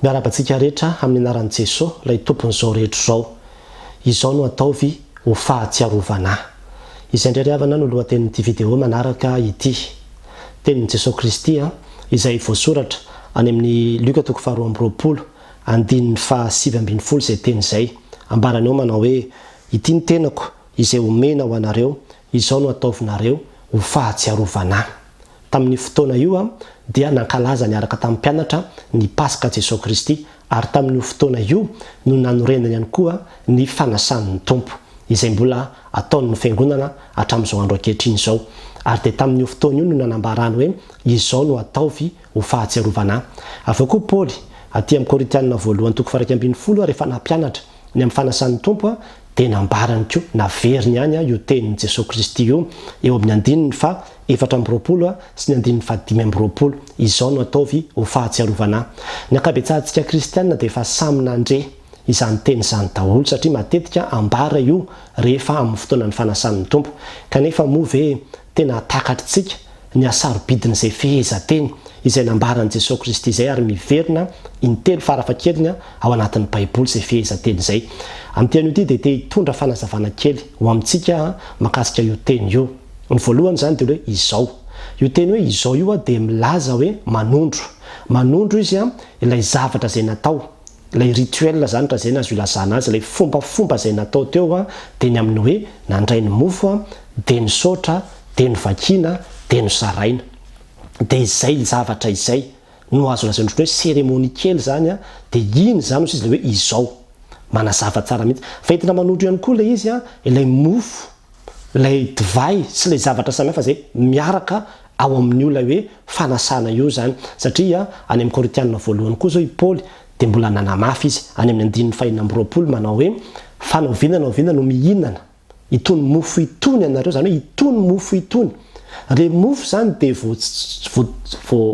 Miarabantsika rehetra amin'ny anaran'i Jesosy, ilay tompon'izao rehetra izao. Izao no ataovy ho fahatsiarovana. Izay indray havana no lohatenin'ity video manaraka ity. Tenin'i Jesosy Kristy izay voasoratra any amin'ny Lioka 2:20 andininy 7:70 izay teny izay. Ambarany eo manao hoe ity ny tenako izay omena ho anareo, izao no ataovinareo ho fahatsiarovana. Tamin'ny fotoana io dia nankalaza niaraka tamin'ny mpianatra ny Pasika Jesosy Kristy, ary tamin'io fotoana io no nanorenany ihany koa ny fanasan'ny Tompo, izay mbola ataon'ny fiangonana hatramin'izao andro ankehitriny izao. Ary dia tamin'io fotoana io no nanambarany hoe izao no ataovy ho fahatsiarovana. Avy eo koa Paoly aty amin'ny Korintiana 1:20 rehefa nampianatra ny amin'ny fanasan'ny Tompo dia nambarany koa naveriny ihany io tenin'i Jesosy Kristy io eo amin'ny andininy 4:20 sy ny andininy 5:20. Izao no ataovy ho fahatsiarovana. Ny ankabetsahantsika kristianina dia efa samy nandre izany teny izany daholo, satria matetika ambara io rehefa amin'ny fotoanan'ny fanasan'ny Tompo. Kanefa moa ve tena takatritsika ny asarobidin'izay fehezanteny izay nambaran'i Jesosy Kristy izay, ary miverina intelo farafahakeliny ao anatin'ny Baiboly izay fehezanteny izay. Amin'ny teny ity dia te hitondra fanazavana kely ho amintsika mahakasika io teny io. Ny voalohany izany dia hoe izao. Io teny hoe izao io dia milaza hoe manondro izy ilay zavatra izay natao, ilay rituel zany raha izay azo ilazana azy, ilay fombafomba izay natao teo dia ny amin'ny hoe nandray ny mofo, dia nisaotra, dia novakina, dia nozaraina. Dia izay zavatra izay no azo lazaina hoe seremony kely zany dia iny zany izy ilay hoe izao, manazava tsara mihitsy. Fa entina manondro ihany koa ilay izy ilay mofo, ilay divay sy ilay zavatra samihafa izay miaraka ao amin'io ilay hoe fanasana io zany. Satria any amin'ny Korintiana voalohany koa zao i Paoly dia mbola nanamafy izy any amin'ny andininy 4:20 manao hoe fanaovinana no mihinana itony mofo itony anareo, zany hoe itony mofo itony. Ilay mofo zany dia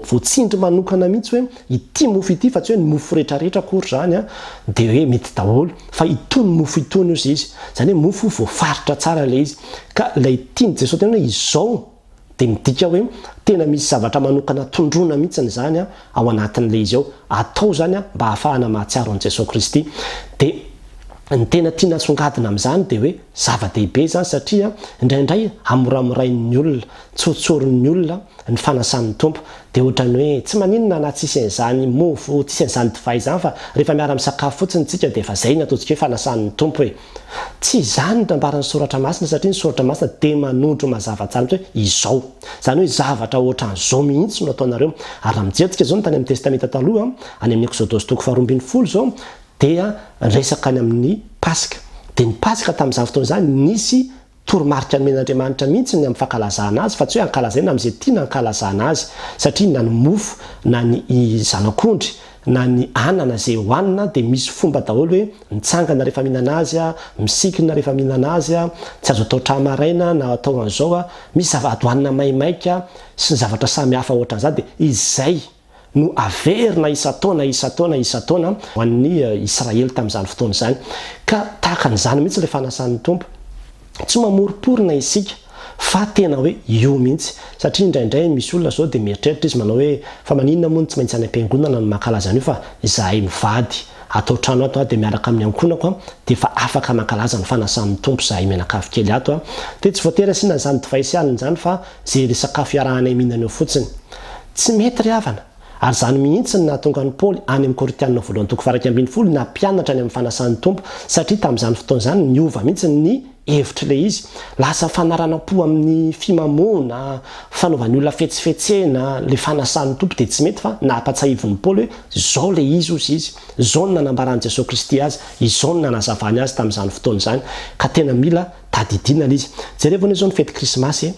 voatsindry manokana mihitsy hoe ity mofo ity, fa tsy hoe ny mofo rehetrarehetra akory zany dia hoe mety daholo, fa itony mofo itony izy zany hoe mofo voafaritra tsara ilay izy. Ka ilay tiany Jesosy tena hoe izao dia midika hoe tena misy zavatra manokana tondrona mihitsy zany ao anatin'ilay izy ao, atao zany mba hahafahana mahatsiaro an'i Jesosy Kristy. Dia ny tena tiana songadina amin'izany dia hoe zava-dehibe zany, satria indraindray amoramorain'ny olona, tsotsorin'ny olona ny fanasan'ny Tompo. Dia ohatrany hoe tsy maninona na tsisy an'izany mofo, tsisy an'izany divay izany, fa rehefa miara misakafo fotsiny tsika dia efa izay ny ataontsika hoe fanasan'ny Tompo hoe. Tsy izany nambaran'ny soratra masina, satria ny soratra masina dia manondro mazava tsara hoe izao. Zany hoe zavatra ohatran'izao mihitsy no ataonareo. Ary raha mijery zao ny tany amin'ny testamenta taloha any amin'ny Eksodosy 2:20 zao dia resaka any amin'ny Pasika. Dia ny Pasika tamin'izany fotoana izany nisy toromarika men'Andriamanitra mihitsy ny amin'ny fankalazana azy, fa tsy hoe ankalazaina amin'izay tiana ankalazana azy, satria na ny mofo na ny zanak'ondry na ny anana izay hohanina dia misy fomba daholo hoe mitsangana rehefa mihinana azy, misikina rehefa mihinana azy, tsy azo atao tramaraina na atao an'izao, misy zavatra hohanina maimaika sy ny zavatra samihafa ohatran'izany. Dia izay no averina isa-taona ho an'ny Israely tamin'izany fotoana izany. Ka tahaka an'izany mihitsy ilay fanasan'ny Tompo. Tsy mamoriporina isika, fa tena hoe io mihitsy. Satria indraindray misy olona zao dia mieritreritra izy manao hoe fa maninona moa tsy maintsy any am-piangonana no mankalaza an'io, fa izahay mivady atao trano ato dia miaraka amin'ny ankonako dia efa afaka mankalaza ny fanasan'ny Tompo izahay menakafo kely ato. Dia tsy voatery asiana izany divay sy alina izany, fa zay sakafo iarahanay mihinana eo fotsiny. Tsy mety ry havana. Ary zany mihitsy nahatonga ny Paoly any amin'ny Korintiana 1:20 nampianatra ny amin'ny fanasan'ny Tompo, satria tamin'izany fotoana izany niova mihitsy ny hevitra ilay izy. Lasa fanarana-po amin'ny fimamoana, fanaovan'ny olona fetsifetsena ilay fanasan'ny Tompo, dia tsy mety, fa nahampatsahivon'ny Paoly hoe izao ilay izy ozy izy, izao no nanambaran'i Jesosy Kristy azy, izao no nanazavany azy tamin'izany fotoana izany. Ka tena mila tadidina ilay izy. Jerevana izao ny fety krismasy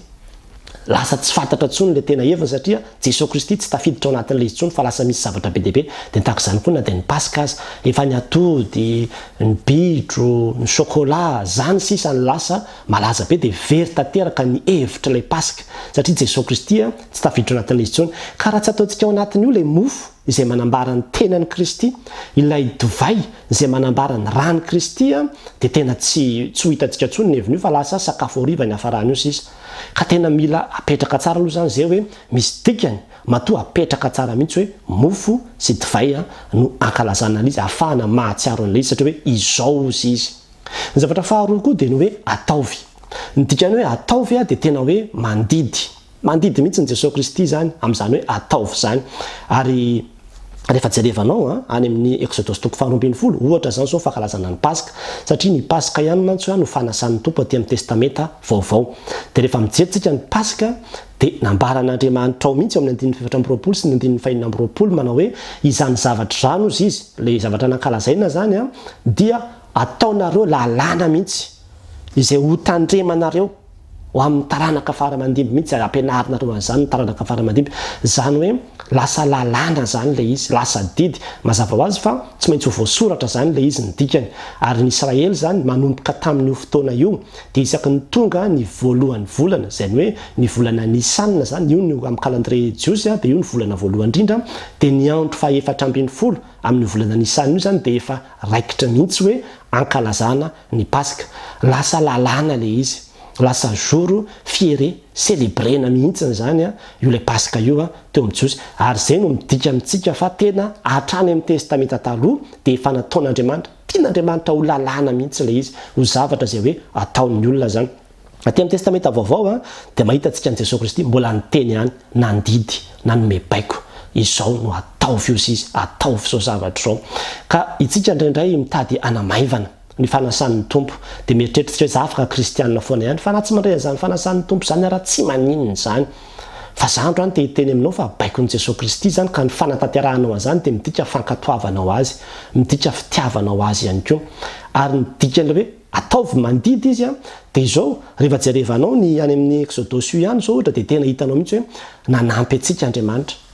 lasa tsy fantatra intsony ilay tena heviny, satria Jesosy Kristy tsy tafiditra ao anatin'ilay izy intsony, fa lasa misy zavatra be dehibe. Dia tahaka izany koa na dia ny Pasika azy, efa ny atody, ny bitro, ny chocolat, zany sisa ny lasa malaza be, dia very tanteraka ny hevitra ilay Pasika, satria Jesosy Kristy tsy tafiditra ao anatin'ilay izy intsony. Ka raha tsy ataontsika ao anatin'io ilay mofo izay manambara ny tenan'i Kristy, ilay divay izay manambara ny ran'ny Kristy, dia tena tsy ho hitantsika intsony ny heviny io, fa lasa sakafo hariva ny hafarany io sisa. Ka tena mila apetraka tsara aloha zany zay hoe misy dikany matoa apetraka tsara mihitsy hoe mofo sy divay no ankalazana izy ahafahana mahatsiaro an'ilay izy satria hoe izao izy ny zavatra faharoa koa dia ny hoe ataovy ny dikany hoe ataovy dia tena hoe mandidy mihitsy ny Jesosy Kristy zany amin'izany hoe ataovy zany ary rehefa jerevanao any amin'ny Eksodosy 4:20 ohatra zany zao fankalazana ny Paska satria ny Paska ihany mantsy no fanasan'ny Tompo aty amin'ny testamenta vaovao dia rehefa mijerytsika ny Paska dia nambaran'Andriamanitra ao mihitsy amin'ny 4:20 sy ny 5:20 manao hoe izany zavatra zany ozy izy le zavatra nankalazaina zany dia ataonareo lalàna mihitsy izay ho tandremanareo ho amin'ny taranaka faramandimby mihitsy ampianarinareo an'izany ny taranaka faramandimby zany hoe lasa lalàna zany le izy lasa didy mazava ho azy fa tsy maintsy ho voasoratra zany le izy ny dikany ary ny Israely zany manomboka tamin'io fotoana io dia isaky ny tonga ny voalohan'ny volana izany hoe ny volana nisanina zany io ny amin'ny calendrier jiosy dia io ny volana voalohany indrindra dia ny andro faha-410 amin'ny volana nisanina io zany dia efa raikitra mihitsy hoe ankalazana ny Paska lasa lalàna le izy lasa jour fiere célébrena mihitsy zany io le Paska io teo amin'ny Jiosy ary zay no midika amintsika fa tena hatrany amin'ny testamenta taloha dia efa nataon'Andriamanitra tian'Andriamanitra ho lalàna mihitsy le izy ho zavatra zay hoe ataon'ny olona zany aty amin'ny testamenta vaovao dia mahita antsika ny Jesosy Kristy mbola niteny ihany nandidy nanome baiko izao no ataovy izy ataovy zao zavatra zao ka itsika indraindray mitady anamaivana ny fanasan'ny Tompo dia mieritreritra hoe za afaka kristianina foana ihany fa na tsy mandray an'izany fanasan'ny Tompo zany raha tsy maninona zany fa za andro any teny aminao fa baikon'i Jesosy Kristy zany ka ny fanatanteranao an'izany dia midika fankatoavanao azy midika fitiavanao azy ihany koa ary ny dikany hoe ataovy mandidy izy dia izao rehefa jerevanao ny any amin'ny Eksodosy io ihany zao ohatra dia tena hitanao mihitsy hoe nanampy antsika Andriamanitra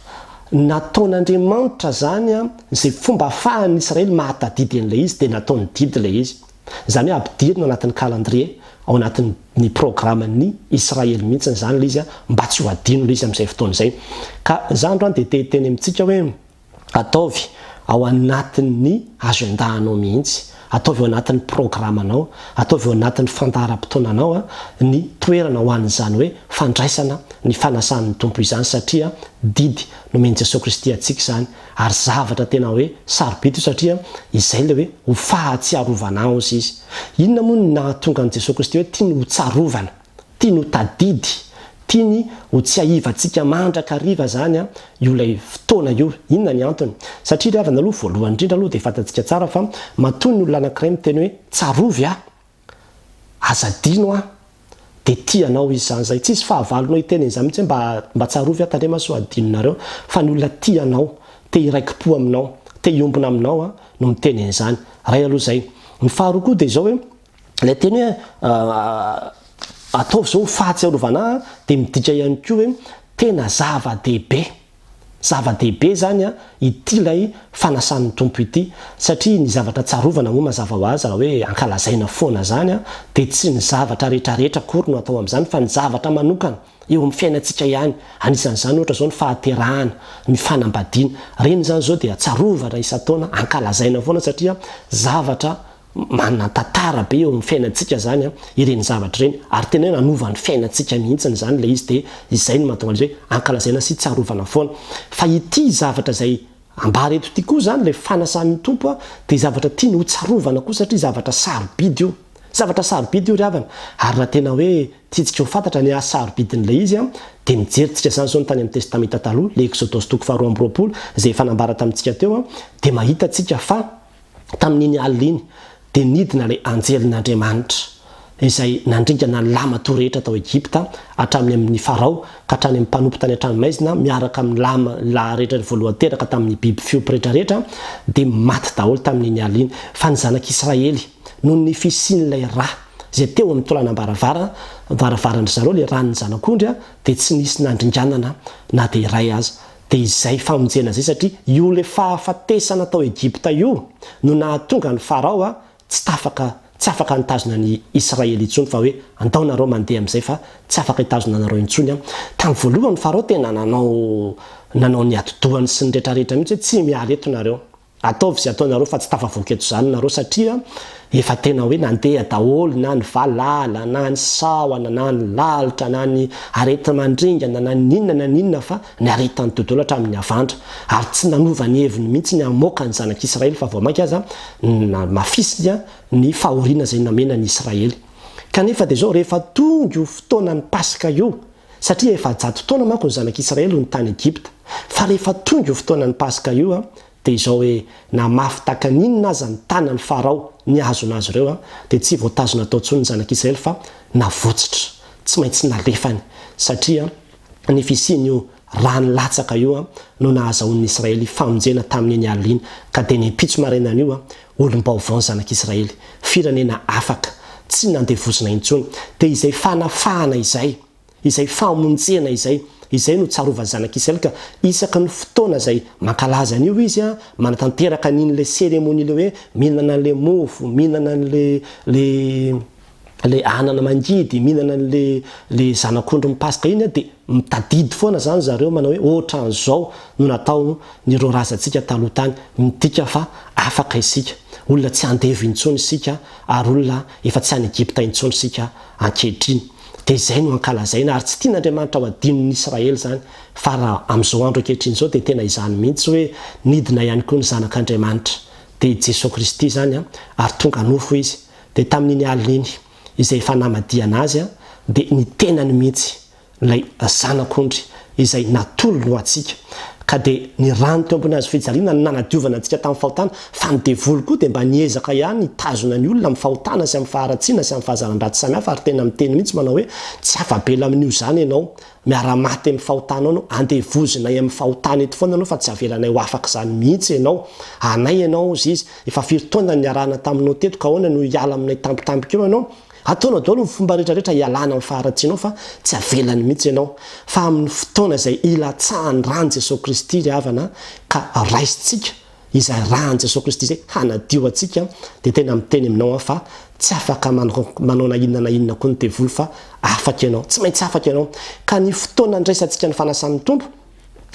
nataon'Andriamanitra zany izay fomba ahafahan'ny Israely mahatadidy an'ilay izy dia nataony didy ilay izy zany hoe ampidirina anatin'ny calendrier ao anatin'ny programan'ny Israely mihitsy zany ilay izy mba tsy ho adino ilay izy amin'izay fotoana izay ka za andro any dia teny amintsika hoe ataovy ao anatin'ny agendanao mihitsy ataovy ao anatin'ny programanao ataovy ao anatin'ny fandaharam-potoananao ny toerana ho an'izany hoe fandraisana ny fanasan'ny Tompo izany satria didy nomeny Jesosy Kristy atsika zany ary zavatra tena hoe sarobidy satria izay le hoe ho fahatsiarovana izy inona moa ny nahatonga an'i Jesosy Kristy hoe tiany ho tsarovana tiany ho tadidy tiany ho tsy ahivantsika mandrakariva zany io lay fotoana io inona ny antony satria ry avana aloha voalohany indrindra aloha dia fantatsika tsara fa matoy ny olona anankiray miteny hoe tsarovy azadino dia tianao izy zany zay tsisy fahavalonao hiteny izany mihitsy mba tsarovy tandrema so adinonareo fa ny olona tianao te iraiki-po aminao te iombona aminao no miteny an'izany ray aloha zay ny faharoa koa dia izao hoe ilay teny hoe ataovy zao fahatsiarovana dia midika ihany koa hoe tena zava-dehibe zany ity lay fanasan'ny Tompo ity satria ny zavatra tsarovana moa mazava ho azy raha hoe ankalazaina foana zany dia tsy ny zavatra rehetrarehetra kory no atao amin'izany fa ny zavatra manokana eo amin'ny fiainantsika ihany anisan'izany ohatra zao ny fahaterahana ny fanambadiana reny zany zao dia tsarovana isa-taona ankalazaina foana satria zavatra manatantara be eo amin'ny fiainantsika zany ireny zavatra ireny ary tena hoe nanova ny fiainantsika mihitsy zany le izy dia izay no mahatonga azy hoe ankalazaina sy tsarovana foana fa ity zavatra zay ambareto ity koa zany le fanasan'ny Tompo dia zavatra tiany ho tsarovana koa satria zavatra sarobidy io ry havana ary raha tena hoe tiantsika ho fantatra ny ahasarobidin'ilay izy dia mijeritsika zany zao ny tany amin'ny testamenta taloha le Eksodosy 4:20 izay fanambara tamintsika teo dia mahita tsika fa tamin'iny alina iny dia nidina ilay anjelin'Andriamanitra izay nandringana ny lama toa rehetra tao Egypta hatramin'ny amin'ny Farao ka hatrany amin'ny mpanompo tany an-tranomaizina miaraka amin'ny lama lahy rehetra voalohany teraka tamin'ny biby fiompy rehetrarehetra dia maty daholo tamin'iny alina fa ny zanak'Israely noho ny fisian'ilay rà izay teo amin'ny tolanam-baravaravarandry zareo ilay ran'ny zanak'ondry dia tsy nisy nandringanana na dia iray aza dia izay famonjena zay satria io le fahafatesana tao Egypta io no nahatonga ny Farao tsy afaka nitazona ny Israely intsony fa hoe andaonareo mandeha amin'izay fa tsy afaka hitazona anareo intsony tamin'ny voalohany Farao tena nanao ny atodohany sy ny rehetrarehetra mihitsy hoe tsy miala eto nareo ataovy izay ataonareo fa tsy tafavoaka eto zany nareo satria efa tena hoe nandeha daholo na ny valala na ny saoana na ny lalitra na ny areta mandringana na ninona na ninona fa ny aretany tontolo hatramin'ny avandra ary tsy nanova ny heviny mihitsy ny amoaka ny zanak'Israely fa vao mainka aza mafisika ny fahoriana zay namena ny Israely. Kanefa dia zao rehefa tonga io fotoana ny Pasika io, satria efa 100 taona manko ny zanak'Israely ny tany Egypta, fa rehefa tonga io fotoana ny Pasika io dia izao hoe na mafy takaninona aza ny tanany Farao ny azona azy ireo dia tsy voatazona atao intsony ny zanak'Israely fa navotsitra, tsy maintsy nalefany satria ny fisian'io rano latsaka io no nahazahoan'ny Israely famonjena tamin'iny alina ka dia ny mpitso marenana io olom-baovao ny zanak'Israely, firenena afaka tsy nandevozina intsony. Dia izay fanafahana izay famonjena izay no tsarova zanak'Israely ka isaka ny fotoana zay mankalaza an'io izy manatanteraka n'in'le seremonie le hoe mihinana an'le mofo, mihinana le anana mangidy, mihinana an'le zanak'ondro mipasika iny dia mitadidy foana zany zareo manao hoe ohatran'izao no natao nireo razantsika taloha tany, midika fa afaka isika, olona tsy andevo intsony isika ary olona efa tsy any Egypta intsony isika ankehitriny. Dia izay no ankalazaina ary tsy tian'Andriamanitra ho adinon'ny Israely zany, fa raha amin'izao andro ankehitriny izao dia tena izany mihitsy hoe nidina ihany koa ny zanak'Andriamanitra dia Jesosy Kristy zany ary tonga nofo izy. Dia tamin'iny alina iny izay efa namadiana azy dia ny tenany mihitsy ilay zanak'ondry izay natolo ho antsika ka dia ny rano teo ambony azy fijaliana ny nanadiovana antsika tamin'ny fahotana fa ny devoly koa dia mba niezaka ihany hitazona ny olona amin'ny fahotana sy amin'ny faharatsiana sy amin'ny fahazaran-dratsy samihafa ary tena miteny mihitsy manao hoe tsy afabela amin'io zany ianao miara-maty amin'ny fahotanao anao andevozina amin'ny fahotana eto foana anao fa tsy avelanay ho afaka zany mihitsy ianao anay ianao izy efa firy-taona niarahana taminao teto ka ahoana no hiala aminay tampotampika eo ianao ataonao daholo ny fomba rehetrarehetra hialana amin'ny faharatsianao fa tsy avelany mihitsy ianao fa amin'ny fotoana izay ilatsahan'ny rany Jesosy Kristy ry havana ka raisitsika izay rany Jesosy Kristy izay hanadio antsika dia tena miteny aminao fa tsy afaka manao na inona koa ny devoly fa afaka ianao, tsy maintsy afaka ianao. Ka ny fotoana ndraisantsika ny fanasan'ny tompo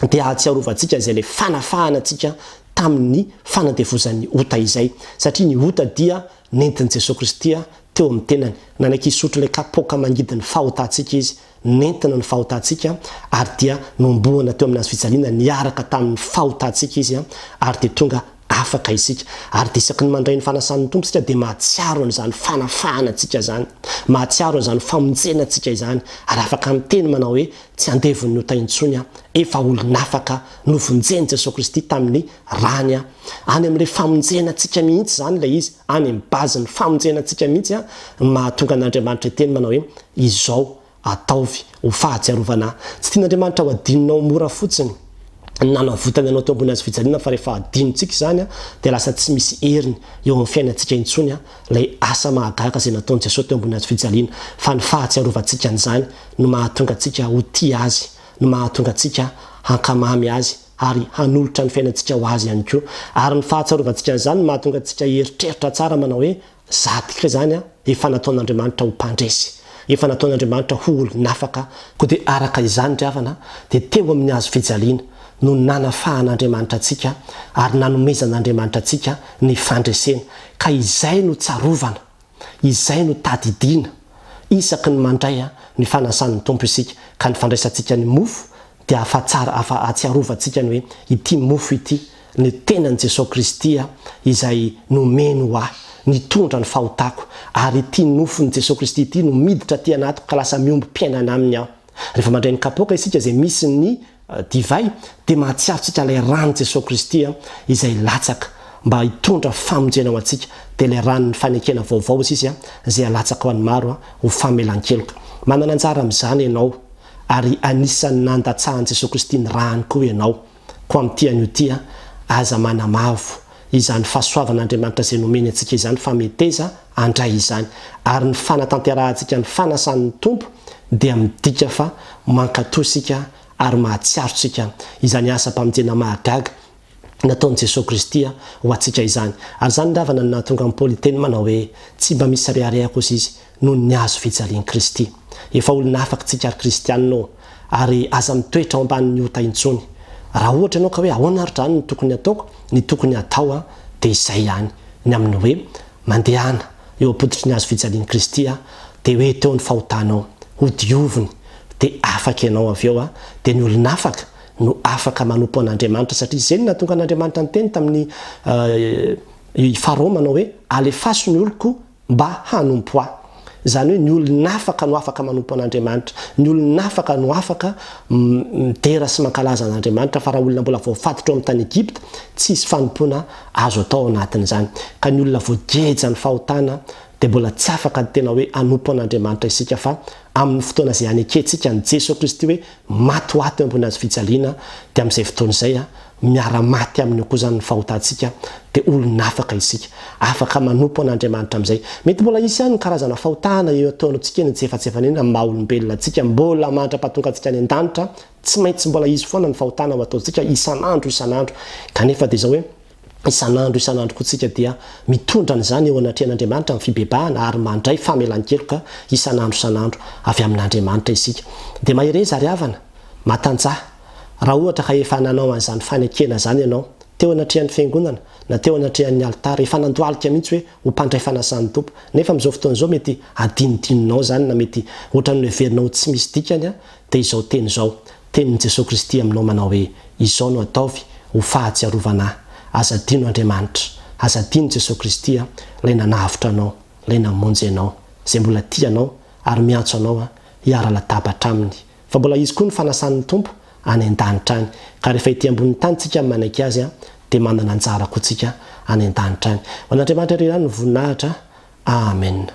dia ahatsiarovantsika izay le fanafahana antsika tamin'ny fanandevozan'ny ota izay satria ny ota dia nentin'i Jesosy Kristy teo amin'ny tenany nanaiky isotro le kapoka mangidin'ny fahotantsika izy nentina ny fahotantsika ary dia nomboana teo amin'ny azy fijaliana niaraka tamin'ny fahotantsika izy ary dia tonga afaka isika ary dia isaky ny mandray ny fanasan'ny tompo sika dia mahatsiaro an'izany fanafahana antsika zany, mahatsiaro an'izany famonjena antsika izany ary afaka miteny manao hoe tsy andevon'ny ota intsony efa olona afaka novonjeny Jesosy Kristy tamin'ny rany any amin'ilay famonjena antsika mihitsy zany ilay izy any amin'ny bazin'ny famonjena antsika mihitsy mahatonga an'Andriamanitra teny manao hoe izao ataovy ho fahatsiarovana. Tsy tian'Andriamanitra ho adinonao mora fotsiny nanavotany anao teo ambony azy fijaliana fa rehefa adinontsika zany dia lasa tsy misy heriny eo amin'ny fiainantsika intsony ilay asa mahagaga izay nataon'i Jesosy teo ambony azy fijaliana fa ny fahatsiarovantsika an'izany no mahatonga antsika ho tia azy, no mahatonga antsika hankamamy azy ary hanolotra ny fiainantsika ho azy ihany koa ary ny fahatsiarovantsika an'izany no mahatonga antsika heritreritra tsara manao hoe zatika zany efa nataon'Andriamanitra ho mpandresy, efa nataon'Andriamanitra ho olonafaka koa dia araka izany ry havana dia teo amin'ny azo fijaliana no nanafahan'Andriamanitra antsika ary nanomezan'Andriamanitra antsika ny fandresena ka izay no tsarovana, izay no tadidiana isaky ny mandray ny fanasan'ny tompo isika ka ny fandraisantsika ny mofo dia ahatsiarovantsika ny hoe ity mofo ity ny tenan'i Jesosy Kristy izay nomeny ho ahy nitondra ny fahotako ary ity nofony Jesosy Kristy ity no miditra ty anatiko ka lasa miomby mpiainana aminy aho. Rehefa mandray ny kapoka isika izay misy ny divay dia mahatsiarotsika ilay rano Jesosy Kristy izay latsaka mba hitondra famonjena ho antsika dia ilay ranon'ny fanekena vaovao izy izay alatsaka ho an'ny maro ho famelan-keloka. Manana anjara amin'izany ianao ary anisan'ny nandatsahan'i Jesosy Kristy ny rano koa ianao ko amin'ity an'io ty aza manamavo izany fahasoavan'Andriamanitra izay nomeny antsika izany fameteza andray izany ary ny fanatanterahana ny fanasan'ny tompo dia midika fa mankatoa isika ary mahatsiarotsika izany asa-pamonjena mahagaga nataon'i Jesosy Kristy ho antsika izany. Ary zany ravana nahatonga amin'ny Paoly teny manao hoe tsy mba misy riarià kosa izy noho ny azo fijalian'i Kristy. Efa olona afaka tsika ary kristianina ary aza mitoetra ao ambanin'ny ota intsony. Raha ohatra ianao ka hoe ahoana ary drany ny tokony ataoko, ny tokony atao dia izay ihany ny amin'ny hoe mandehana eo apotitry ny azo fijalian'i Kristy dia hoe teo ny fahotanao ho dioviny dia afaka ianao avy eo dia ny olona afaka no afaka manompo an'Andriamanitra satria izay no nahatonga an'Andriamanitra ny teny tamin'ny faharoa manao hoe alefaso ny oloko mba hanompo ahy. Izany hoe ny olona afaka no afaka manompo an'Andriamanitra, ny olona afaka no afaka midera sy mankalaza an'Andriamanitra, fa raha olona mbola voafatotra ao amin'ny tany Egypta tsy hisy fanompoana azo atao anatin'izany. Ka ny olona voajeja ny fahotana dia mbola tsy afaka tena hoe hanompo an'Andriamanitra isika, fa amin'ny fotoana izay any akentsika ny Jesosy Kristy hoe maty ho aty eo ambony hazo fijaliana dia amin'izay fotoana izay miara-maty amin'ny okozan'ny fahotantsika dia olona afaka isika, afaka manompo an'Andriamanitra amin'izay. Mety mbola isy ihany ny karazana fahotana eo ataontsika ny tsefatsefanina amin'ny maha-olombelona antsika mbola mandrapahatonga antsika any an-danitra, tsy maintsy mbola izy foana ny fahotana ho ataontsika isan'andro kanefa dia izao hoe isan'andro koa tsika dia mitondra an'izany eo anatrehan'Andriamanitra amin'ny fibebahana ary mandray famelan-keloka isan'andro avy amin'Andriamanitra isika. Dia mahare zary havana matanjaha raha ohatra ka efa nanao an'izany fanekena zany ianao teo anatrehan'ny fiangonana na teo anatrehan'ny altara, efa nandoalika mihitsy hoe ho mpandray fanasan'ny tompo, nefa amin'izao fotoana izao mety adinodinonao zany na mety ohatran'ny heverinao tsy misy dikany dia izao teny izao tenin'i Jesosy Kristy aminao manao hoe izao no ataovy ho fahatsiarovana aza dino Andriamanitra, aza dino Jesosy Kristy ilay nanavitra anao, ilay namonjy anao, izay mbola tianao ary miantso anao hiara-latabatra aminy, fa mbola izy koa ny fanasan'ny tompo any an-danitra any. Ka rehefa ety ambony tany tsika manaiky azy dia manana anjara koa tsika any an-danitra any. Ho an'Andriamanitra irery ihany ny voninahitra. Amen.